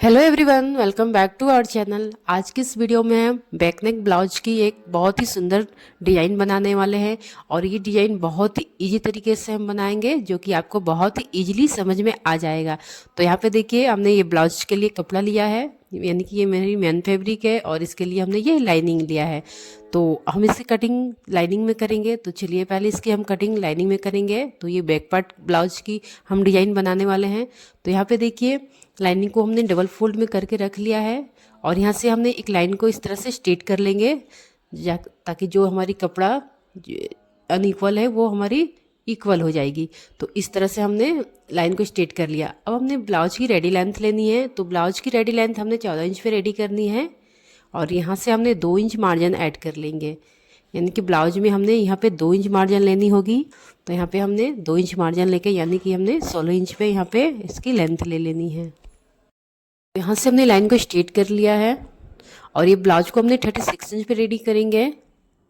Hello everyone, welcome back to our channel. आज की इस वीडियो में हम बैक नेक ब्लाउज की एक बहुत ही सुंदर डिज़ाइन बनाने वाले हैं और ये डिज़ाइन बहुत ही इजी तरीके से हम बनाएंगे जो कि आपको बहुत ही इजीली समझ में आ जाएगा। तो यहाँ पे देखिए, हमने ये ब्लाउज के लिए कपड़ा लिया है, यानी कि ये मेरी मेन फैब्रिक है और इसके लिए हमने ये लाइनिंग लिया है। तो हम इसकी कटिंग लाइनिंग में करेंगे। तो चलिए पहले इसकी हम कटिंग लाइनिंग में करेंगे। तो ये बैक पार्ट ब्लाउज की हम डिज़ाइन बनाने वाले हैं। तो यहाँ पे देखिए, लाइनिंग को हमने डबल फोल्ड में करके रख लिया है और यहाँ से हमने एक लाइन को इस तरह से स्ट्रेट कर लेंगे ताकि जो हमारी कपड़ा अनइक्वल है वो हमारी इक्वल हो जाएगी। तो इस तरह से हमने लाइन को स्ट्रेट कर लिया। अब हमने ब्लाउज की रेडी लेंथ लेनी है। तो ब्लाउज की रेडी लेंथ हमने 14 इंच पे रेडी करनी है और यहाँ से हमने 2 इंच मार्जिन ऐड कर लेंगे, यानी कि ब्लाउज में हमने यहाँ पे 2 इंच मार्जिन लेनी होगी। तो यहाँ पे हमने 2 इंच मार्जिन लेके यानी कि हमने 16 इंच पे यहाँ पे इसकी लेंथ ले लेनी है। यहाँ से हमने लाइन को स्ट्रेट कर लिया है और ये ब्लाउज को हमने 36 इंच पे रेडी करेंगे,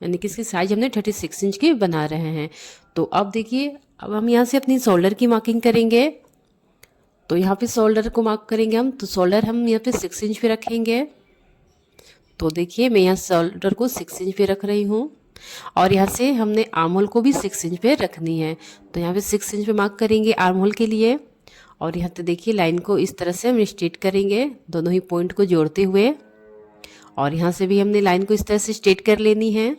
यानी कि इसकी साइज हमने 36 इंच की बना रहे हैं। तो अब देखिए, अब हम यहाँ से अपनी शोल्डर की मार्किंग करेंगे। तो यहाँ पे शोल्डर को मार्क करेंगे हम। तो शोल्डर हम यहाँ पे 6 इंच पे रखेंगे। तो देखिए, मैं यहाँ शोल्डर को 6 इंच पे रख रही हूँ और यहाँ से हमने आर्म होल को भी 6 इंच पे रखनी है। तो यहाँ पे 6 इंच पे मार्क करेंगे आर्म होल के लिए और यहाँ पे देखिए, लाइन को इस तरह से हम स्ट्रेट करेंगे दोनों ही पॉइंट को जोड़ते हुए और यहाँ से भी हमने लाइन को इस तरह से स्ट्रेट कर लेनी है।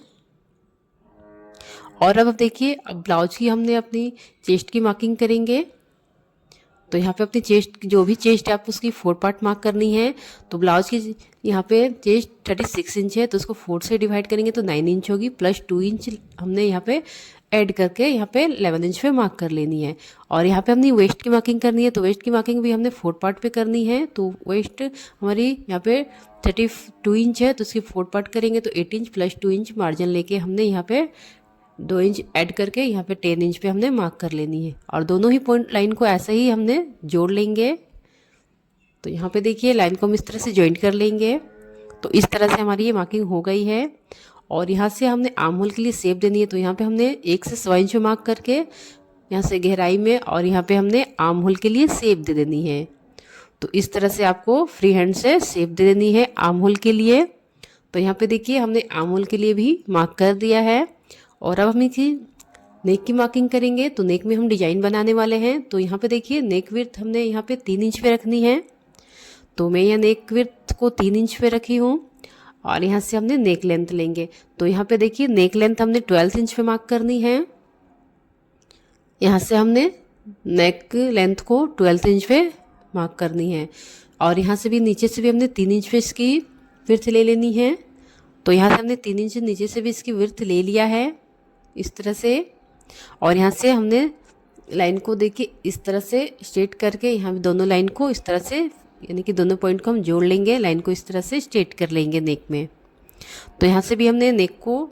और अब देखिए, अब ब्लाउज की हमने अपनी चेस्ट की मार्किंग करेंगे। तो यहाँ पे अपनी चेस्ट, जो भी चेस्ट है आप उसकी 4 पार्ट मार्क करनी है। तो ब्लाउज की यहाँ पे चेस्ट 36 इंच है, तो उसको 4 से डिवाइड करेंगे तो 9 इंच होगी, प्लस 2 इंच हमने यहाँ पे ऐड करके यहाँ पे 11 इंच पे मार्क कर लेनी है। और यहाँ पे हमने वेस्ट की मार्किंग करनी है। तो वेस्ट की मार्किंग भी हमने 4 पार्ट पे करनी है। तो वेस्ट हमारी यहाँ पे 32 इंच है, तो उसकी 4 पार्ट करेंगे तो 8 इंच प्लस 2 इंच मार्जिन लेके हमने यहाँ पे 2 इंच ऐड करके यहाँ पे 10 इंच पे हमने मार्क कर लेनी है और दोनों ही पॉइंट लाइन को ऐसे ही हमने जोड़ लेंगे। तो यहाँ पे देखिए, लाइन को हम इस तरह से जॉइंट कर लेंगे। तो इस तरह से हमारी ये मार्किंग हो गई है और यहाँ से हमने आर्म होल के लिए शेप देनी है। तो यहाँ पे हमने 1 से 1.25 इंच मार्क करके यहाँ से गहराई में और यहाँ पे हमने आर्म होल के लिए शेप दे देनी है। तो इस तरह से आपको फ्री हैंड से शेप दे देनी है आर्म होल के लिए। तो यहाँ पे देखिए, हमने आर्म होल के लिए भी मार्क कर दिया है और अब हम इसी नेक की मार्किंग करेंगे। तो नेक में हम डिजाइन बनाने वाले हैं। तो यहाँ पे देखिए, नेक विड्थ हमने यहाँ पे 3 इंच पे रखनी है। तो मैं यहाँ नेक विड्थ को 3 इंच पे रखी हूँ और यहाँ से हमने नेक लेंथ लेंगे। तो यहाँ पे देखिए, नेक लेंथ हमने 12 इंच पे मार्क करनी है। यहाँ से हमने नेक लेंथ को 12 इंच पे मार्क करनी है और यहाँ से भी नीचे से भी हमने 3 इंच पे इसकी विड्थ ले लेनी है। तो यहाँ से हमने 3 इंच नीचे से भी इसकी विड्थ ले लिया है इस तरह से और यहाँ से हमने लाइन को देखिए इस तरह से स्ट्रेट करके यहाँ भी दोनों लाइन को इस तरह से, यानी कि दोनों पॉइंट को हम जोड़ लेंगे, लाइन को इस तरह से स्ट्रेट कर लेंगे नेक में। तो यहाँ से भी हमने नेक को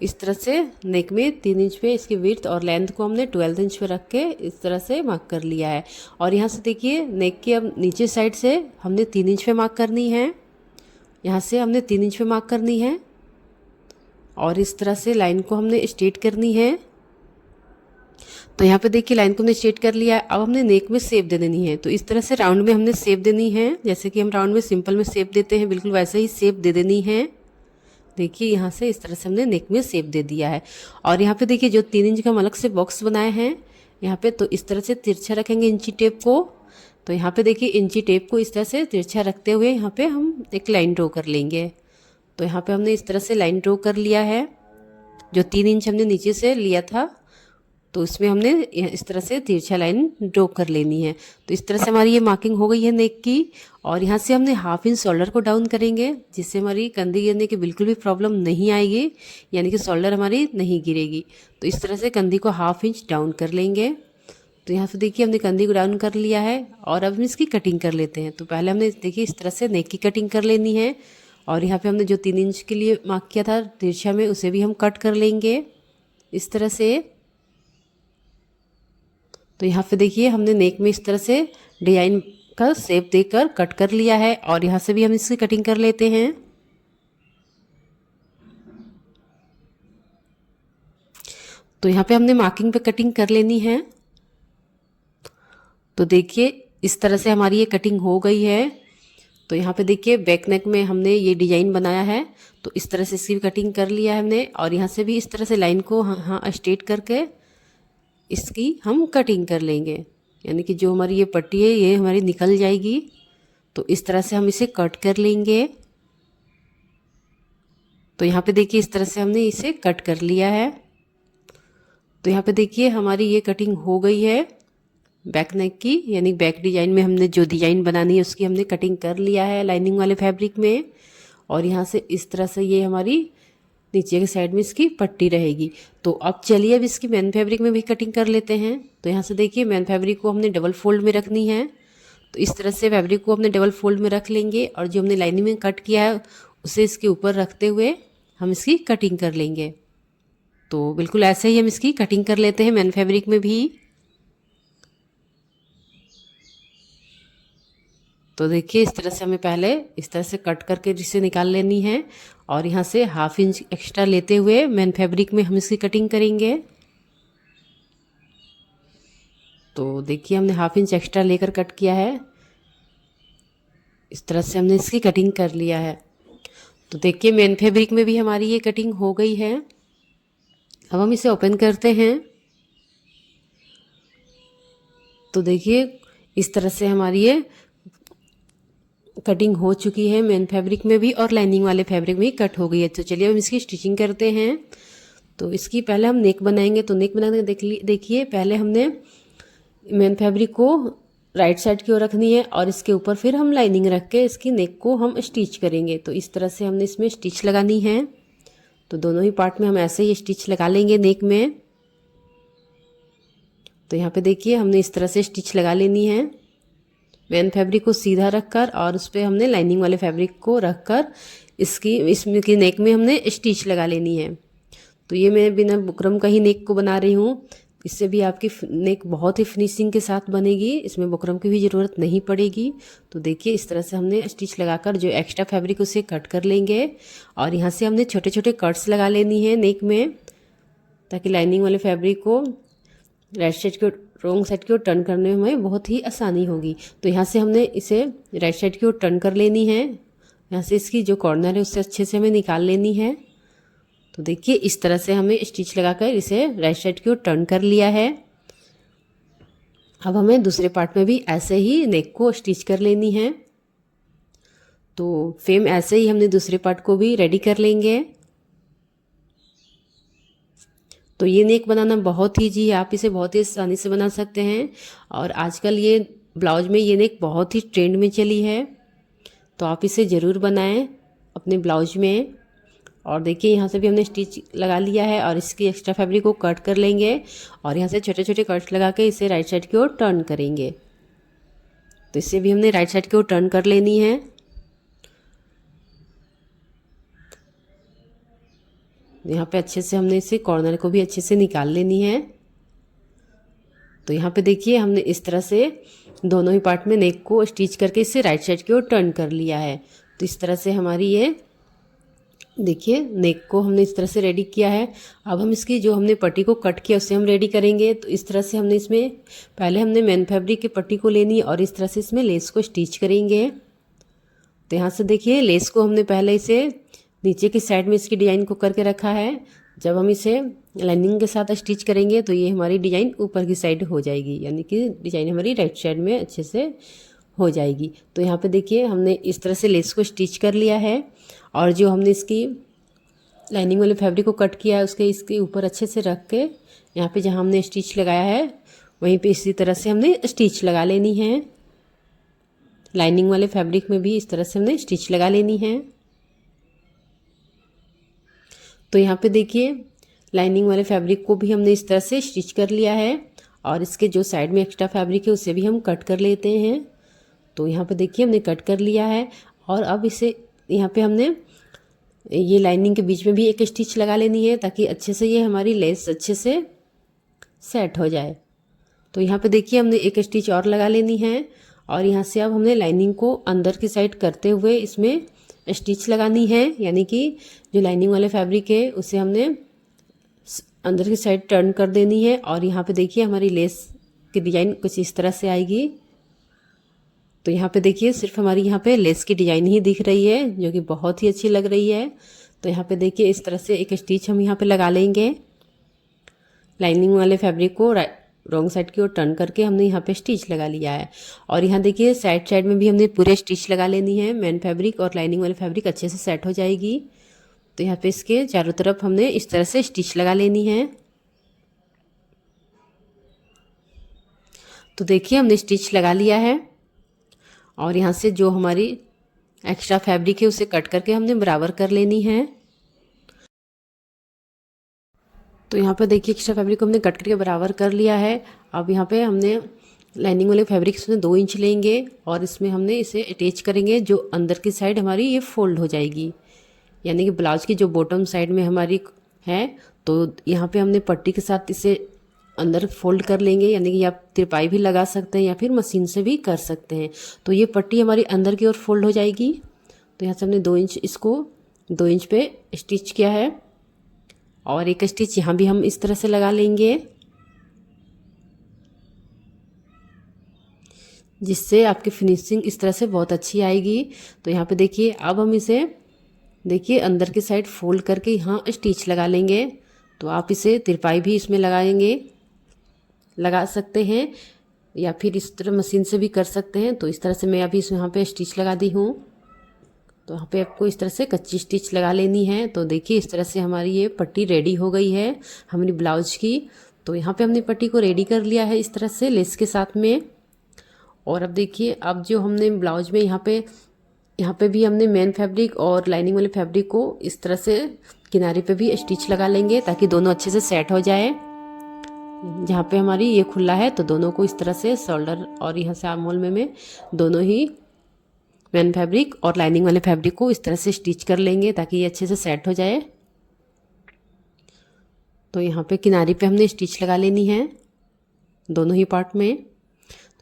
इस तरह से नेक में 3 इंच पे इसकी विड्थ और लेंथ को हमने 12 इंच पे रख के इस तरह से मार्क कर लिया है। और यहाँ से देखिए, नेक की अब नीचे साइड से हमने 3 इंच पे मार्क करनी है। यहाँ से हमने 3 इंच पे मार्क करनी है और इस तरह से लाइन को हमने स्ट्रेट करनी है। तो यहाँ पे देखिए, लाइन को हमने स्ट्रेट कर लिया है। अब हमने नेक में शेप दे देनी है। तो इस तरह से राउंड में हमने शेप देनी है, जैसे कि हम राउंड में सिंपल में शेप देते हैं, बिल्कुल वैसे ही शेप दे देनी है। देखिए, यहाँ से इस तरह से हमने नेक में शेप दे दिया है। और यहाँ पे देखिए, जो 3 इंच का हम अलग से बॉक्स बनाए हैं यहाँ पे, तो इस तरह से तिरछा रखेंगे इंची टेप को। तो यहाँ पे देखिए, इंची टेप को इस तरह से तिरछा रखते हुए यहाँ पे हम एक लाइन ड्रॉ कर लेंगे। तो यहाँ पे हमने इस तरह से लाइन ड्रॉ कर लिया है। जो 3 इंच हमने नीचे से लिया था तो इसमें हमने इस तरह से तिरछा लाइन ड्रॉ कर लेनी है। तो इस तरह से हमारी ये मार्किंग हो गई है नेक की। और यहाँ से हमने 1/2 इंच शोल्डर को डाउन करेंगे, जिससे हमारी कंधी गिरने की बिल्कुल भी प्रॉब्लम नहीं आएगी, यानी कि शोल्डर हमारी नहीं गिरेगी। तो इस तरह से कंधी को 1/2 इंच डाउन कर लेंगे। तो यहाँ से देखिए, हमने कंधी को डाउन कर लिया है और अब हम इसकी कटिंग कर लेते हैं। तो पहले हमने देखिए इस तरह से नेक की कटिंग कर लेनी है और यहाँ पे हमने जो 3 इंच के लिए मार्क किया था तिरछा में, उसे भी हम कट कर लेंगे इस तरह से। तो यहाँ पे देखिए, हमने नेक में इस तरह से डिजाइन का शेप देकर कट कर लिया है और यहाँ से भी हम इसकी कटिंग कर लेते हैं। तो यहाँ पे हमने मार्किंग पे कटिंग कर लेनी है। तो देखिए, इस तरह से हमारी ये कटिंग हो गई है। तो यहाँ पे देखिए बैक नेक में हमने ये डिजाइन बनाया है, तो इस तरह से इसकी भी कटिंग कर लिया है हमने। और यहाँ से भी इस तरह से लाइन को हाँ स्ट्रेट करके इसकी हम कटिंग कर लेंगे, यानी कि जो हमारी ये पट्टी है ये हमारी निकल जाएगी। तो इस तरह से हम इसे कट कर लेंगे। तो यहाँ पे देखिए इस तरह से हमने इसे कट कर लिया है। तो यहाँ पे देखिए हमारी ये कटिंग हो गई है बैक नेक की, यानी बैक डिजाइन में हमने जो डिजाइन बनानी है उसकी हमने कटिंग कर लिया है लाइनिंग वाले फैब्रिक में। और यहाँ से इस तरह से ये हमारी नीचे के साइड में इसकी पट्टी रहेगी। तो अब चलिए अब इसकी मेन फैब्रिक में भी कटिंग कर लेते हैं। तो यहाँ से देखिए मेन फैब्रिक को हमने डबल फोल्ड में रखनी है। तो इस तरह से फैब्रिक को हमने डबल फोल्ड में रख लेंगे और जो हमने लाइनिंग में कट किया है उसे इसके ऊपर रखते हुए हम इसकी कटिंग कर लेंगे। तो बिल्कुल ऐसे ही हम इसकी कटिंग कर लेते हैं मेन फैब्रिक में भी। तो देखिए इस तरह से हमें पहले इस तरह से कट करके जिसे निकाल लेनी है और यहाँ से 1/2 इंच एक्स्ट्रा लेते हुए मेन फैब्रिक में हम इसकी कटिंग करेंगे। तो देखिए हमने 1/2 इंच एक्स्ट्रा लेकर कट किया है, इस तरह से हमने इसकी कटिंग कर लिया है। तो देखिए मेन फैब्रिक में भी हमारी ये कटिंग हो गई है। अब हम इसे ओपन करते हैं। तो देखिए इस तरह से हमारी ये कटिंग हो चुकी है मेन फैब्रिक में भी और लाइनिंग वाले फैब्रिक में भी कट हो गई है। तो चलिए हम इसकी स्टिचिंग करते हैं। तो इसकी पहले हम नेक बनाएंगे। तो नेक बनाने देखिए पहले हमने मेन फैब्रिक को राइट साइड की ओर रखनी है और इसके ऊपर फिर हम लाइनिंग रख के इसकी नेक को हम स्टिच करेंगे। तो इस तरह से हमने इसमें स्टिच लगानी है। तो दोनों ही पार्ट में हम ऐसे ही स्टिच लगा लेंगे नेक में। तो यहाँ पे देखिए हमने इस तरह से स्टिच लगा लेनी है, मेन फैब्रिक को सीधा रखकर और उस पर हमने लाइनिंग वाले फैब्रिक को रखकर इसमें की नेक में हमने स्टिच लगा लेनी है। तो ये मैं बिना बुकरम का ही नेक को बना रही हूँ, इससे भी आपकी नेक बहुत ही फिनिशिंग के साथ बनेगी, इसमें बुकरम की भी ज़रूरत नहीं पड़ेगी। तो देखिए इस तरह से हमने स्टिच लगाकर जो एक्स्ट्रा फैब्रिक उसे कट कर लेंगे और यहाँ से हमने छोटे छोटे कट्स लगा लेनी है नेक में, ताकि लाइनिंग वाले फैब्रिक को राइट साइड की रॉन्ग साइड की ओर टर्न करने में बहुत ही आसानी होगी। तो यहाँ से हमने इसे राइट साइड की ओर टर्न कर लेनी है, यहाँ से इसकी जो कॉर्नर है उससे अच्छे से हमें निकाल लेनी है। तो देखिए इस तरह से हमें स्टिच लगाकर इसे राइट साइड की ओर टर्न कर लिया है। अब हमें दूसरे पार्ट में भी ऐसे ही नेक को स्टिच कर लेनी है। तो सेम ऐसे ही हमने दूसरे पार्ट को भी रेडी कर लेंगे। तो ये नेक बनाना बहुत ही जी आप इसे बहुत ही आसानी से बना सकते हैं और आजकल ये ब्लाउज में ये नेक बहुत ही ट्रेंड में चली है। तो आप इसे ज़रूर बनाएं अपने ब्लाउज में। और देखिए यहाँ से भी हमने स्टिच लगा लिया है और इसकी एक्स्ट्रा फैब्रिक को कट कर लेंगे और यहाँ से छोटे छोटे कट्स लगा के इसे राइट साइड की ओर टर्न करेंगे। तो इसे भी हमने राइट साइड की ओर टर्न कर लेनी है। यहाँ पे अच्छे से हमने इसे कॉर्नर को भी अच्छे से निकाल लेनी है। तो यहाँ पे देखिए हमने इस तरह से दोनों ही पार्ट में नेक को स्टिच करके इसे राइट साइड की ओर टर्न कर लिया है। तो इस तरह से हमारी ये देखिए नेक को हमने इस तरह से रेडी किया है। अब हम इसकी जो हमने पट्टी को कट किया उसे हम रेडी करेंगे। तो इस तरह से हमने इसमें पहले हमने मेन फैब्रिक की पट्टी को लेनी और इस तरह से इसमें लेस को स्टिच करेंगे। तो यहाँ से देखिए लेस को हमने पहले इसे नीचे की साइड में इसकी डिज़ाइन को करके रखा है। जब हम इसे लाइनिंग के साथ स्टिच करेंगे तो ये हमारी डिज़ाइन ऊपर की साइड हो जाएगी, यानी कि डिज़ाइन हमारी राइट साइड में अच्छे से हो जाएगी। तो यहाँ पे देखिए हमने इस तरह से लेस को स्टिच कर लिया है और जो हमने इसकी लाइनिंग वाले फैब्रिक को कट किया है उसके इसके ऊपर अच्छे से रख के यहाँ पे जहाँ हमने स्टिच लगाया है वहीं पे इसी तरह से हमने स्टिच लगा लेनी है। लाइनिंग वाले फैब्रिक में भी इस तरह से हमने स्टिच लगा लेनी है। तो यहाँ पे देखिए लाइनिंग वाले फैब्रिक को भी हमने इस तरह से स्टिच कर लिया है और इसके जो साइड में एक्स्ट्रा फैब्रिक है उसे भी हम कट कर लेते हैं। तो यहाँ पे देखिए हमने कट कर लिया है और अब इसे यहाँ पे हमने ये लाइनिंग के बीच में भी एक स्टिच लगा लेनी है ताकि अच्छे से ये हमारी लेस अच्छे से सेट हो जाए। तो यहाँ पे देखिए हमने एक स्टिच और लगा लेनी है और यहाँ से अब हमने लाइनिंग को अंदर की साइड करते हुए इसमें स्टिच लगानी है, यानी कि जो लाइनिंग वाले फैब्रिक है उसे हमने अंदर की साइड टर्न कर देनी है और यहाँ पे देखिए हमारी लेस की डिज़ाइन कुछ इस तरह से आएगी। तो यहाँ पे देखिए सिर्फ हमारी यहाँ पे लेस की डिज़ाइन ही दिख रही है, जो कि बहुत ही अच्छी लग रही है। तो यहाँ पे देखिए इस तरह से एक स्टिच हम यहाँ पे लगा लेंगे। लाइनिंग वाले फैब्रिक को रॉन्ग साइड की ओर टर्न करके हमने यहाँ पे स्टिच लगा लिया है। और यहाँ देखिए साइड साइड में भी हमने पूरे स्टिच लगा लेनी है। मेन फैब्रिक और लाइनिंग वाले फैब्रिक अच्छे से सेट हो जाएगी। तो यहाँ पे इसके चारों तरफ हमने इस तरह से स्टिच लगा लेनी है। तो देखिए हमने स्टिच लगा लिया है और यहाँ से जो हमारी एक्स्ट्रा फैब्रिक है उसे कट करके हमने बराबर कर लेनी है। तो यहाँ पे देखिए एक्स्ट्रा फैब्रिक को हमने कट करके बराबर कर लिया है। अब यहाँ पे हमने लाइनिंग वाले फैब्रिक इसमें 2 इंच लेंगे और इसमें हमने इसे अटैच करेंगे। जो अंदर की साइड हमारी ये फोल्ड हो जाएगी, यानी कि ब्लाउज की जो बॉटम साइड में हमारी है, तो यहाँ पे हमने पट्टी के साथ इसे अंदर फोल्ड कर लेंगे, यानी कि आप तिरपाई भी लगा सकते हैं या फिर मशीन से भी कर सकते हैं। तो ये पट्टी हमारी अंदर की ओर फोल्ड हो जाएगी। तो यहाँ से हमने 2 इंच इसको 2 इंच पे स्टिच किया है और एक स्टिच यहाँ भी हम इस तरह से लगा लेंगे, जिससे आपकी फिनिशिंग इस तरह से बहुत अच्छी आएगी। तो यहाँ पे देखिए अब हम इसे देखिए अंदर की साइड फोल्ड करके यहाँ स्टिच लगा लेंगे। तो आप इसे तिरपाई भी इसमें लगा सकते हैं या फिर इस तरह मशीन से भी कर सकते हैं। तो इस तरह से मैं अभी यहाँ पे स्टिच लगा दी हूँ। तो यहाँ पे आपको इस तरह से कच्ची स्टिच लगा लेनी है। तो देखिए इस तरह से हमारी ये पट्टी रेडी हो गई है हमारी ब्लाउज की। तो यहाँ पे हमने पट्टी को रेडी कर लिया है इस तरह से लेस के साथ में। और अब देखिए अब जो हमने ब्लाउज में यहाँ पे भी हमने मेन फैब्रिक और लाइनिंग वाले फैब्रिक को इस तरह से किनारे पे भी स्टिच लगा लेंगे ताकि दोनों अच्छे से सेट हो जाए। जहाँ पे हमारी ये खुला है तो दोनों को इस तरह से शोल्डर और यहाँ से आर्म होल में दोनों ही मेन फैब्रिक और लाइनिंग वाले फैब्रिक को इस तरह से स्टिच कर लेंगे ताकि ये अच्छे से सेट हो जाए। तो यहाँ पे किनारे पे हमने स्टिच लगा लेनी है दोनों ही पार्ट में।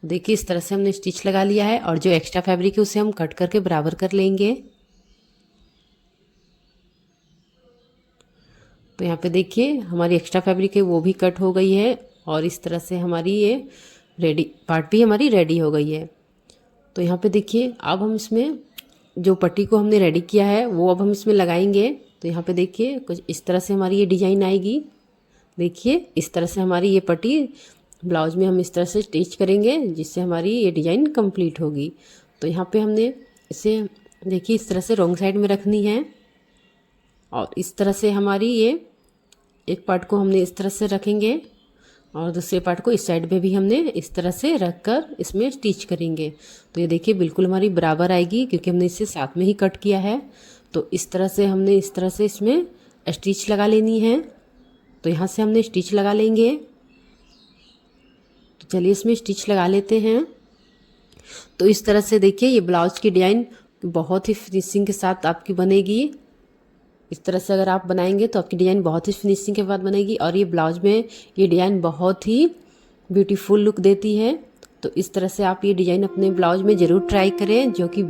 तो देखिए इस तरह से हमने स्टिच लगा लिया है और जो एक्स्ट्रा फैब्रिक है उसे हम कट करके बराबर कर लेंगे। तो यहाँ पे देखिए हमारी एक्स्ट्रा फैब्रिक है वो भी कट हो गई है और इस तरह से हमारी ये पार्ट भी हमारी रेडी हो गई है। तो यहाँ पे देखिए अब हम इसमें जो पट्टी को हमने रेडी किया है वो अब हम इसमें लगाएंगे। तो यहाँ पे देखिए कुछ इस तरह से हमारी ये डिज़ाइन आएगी। देखिए इस तरह से हमारी ये पट्टी ब्लाउज में हम इस तरह से स्टिच करेंगे जिससे हमारी ये डिज़ाइन कंप्लीट होगी। तो यहाँ पे हमने इसे देखिए इस तरह से रॉन्ग साइड में रखनी है और इस तरह से हमारी ये एक पार्ट को हमने इस तरह से रखेंगे और दूसरे पार्ट को इस साइड पे भी हमने इस तरह से रखकर इसमें स्टिच करेंगे। तो ये देखिए बिल्कुल हमारी बराबर आएगी क्योंकि हमने इसे साथ में ही कट किया है। तो इस तरह से हमने इस तरह से इसमें स्टिच लगा लेनी है। तो यहाँ से हमने स्टिच लगा लेंगे। तो चलिए इसमें स्टिच लगा लेते हैं। तो इस तरह से देखिए ये ब्लाउज की डिज़ाइन बहुत ही फिनिशिंग के साथ आपकी बनेगी। इस तरह से अगर आप बनाएंगे तो आपकी डिज़ाइन बहुत ही फिनिशिंग के बाद बनेगी और ये ब्लाउज में ये डिज़ाइन बहुत ही ब्यूटीफुल लुक देती है। तो इस तरह से आप ये डिज़ाइन अपने ब्लाउज में ज़रूर ट्राई करें, जो कि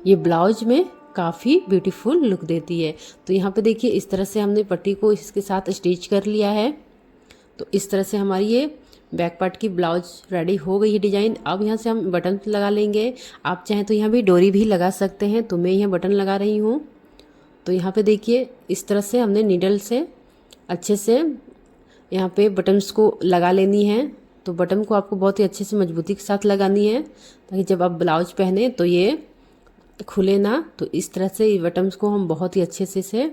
ये ब्लाउज में काफ़ी ब्यूटीफुल लुक देती है। तो यहाँ पे देखिए इस तरह से हमने पट्टी को इसके साथ स्टिच कर लिया है। तो इस तरह से हमारी ये बैक पार्ट की ब्लाउज रेडी हो गई है डिज़ाइन। अब यहाँ से हम बटन लगा लेंगे। आप चाहें तो यहाँ भी डोरी भी लगा सकते हैं। तो मैं यहाँ बटन लगा रही हूँ। तो यहाँ पे देखिए इस तरह से हमने नीडल से अच्छे से यहाँ पे बटन्स को लगा लेनी है। तो बटन को आपको बहुत ही अच्छे से मजबूती के साथ लगानी है ताकि जब आप ब्लाउज पहने तो ये खुले ना। तो इस तरह से बटन्स को हम बहुत ही अच्छे से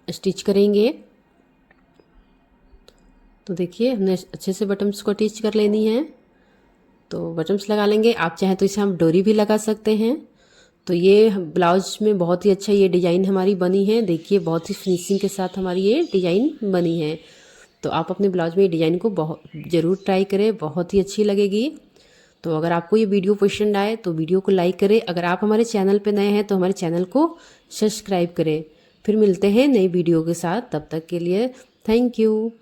स्टिच करेंगे। तो देखिए हमने अच्छे से बटन्स को अटैच कर लेनी है। तो बटन्स लगा लेंगे। आप चाहें तो इसे हम डोरी भी लगा सकते हैं। तो ये ब्लाउज में बहुत ही अच्छा ये डिज़ाइन हमारी बनी है। देखिए बहुत ही फिनिशिंग के साथ हमारी ये डिज़ाइन बनी है। तो आप अपने ब्लाउज में ये डिज़ाइन को बहुत ज़रूर ट्राई करें, बहुत ही अच्छी लगेगी। तो अगर आपको ये वीडियो पसंद आए तो वीडियो को लाइक करें। अगर आप हमारे चैनल पर नए हैं तो हमारे चैनल को सब्सक्राइब करें। फिर मिलते हैं नई वीडियो के साथ, तब तक के लिए थैंक यू।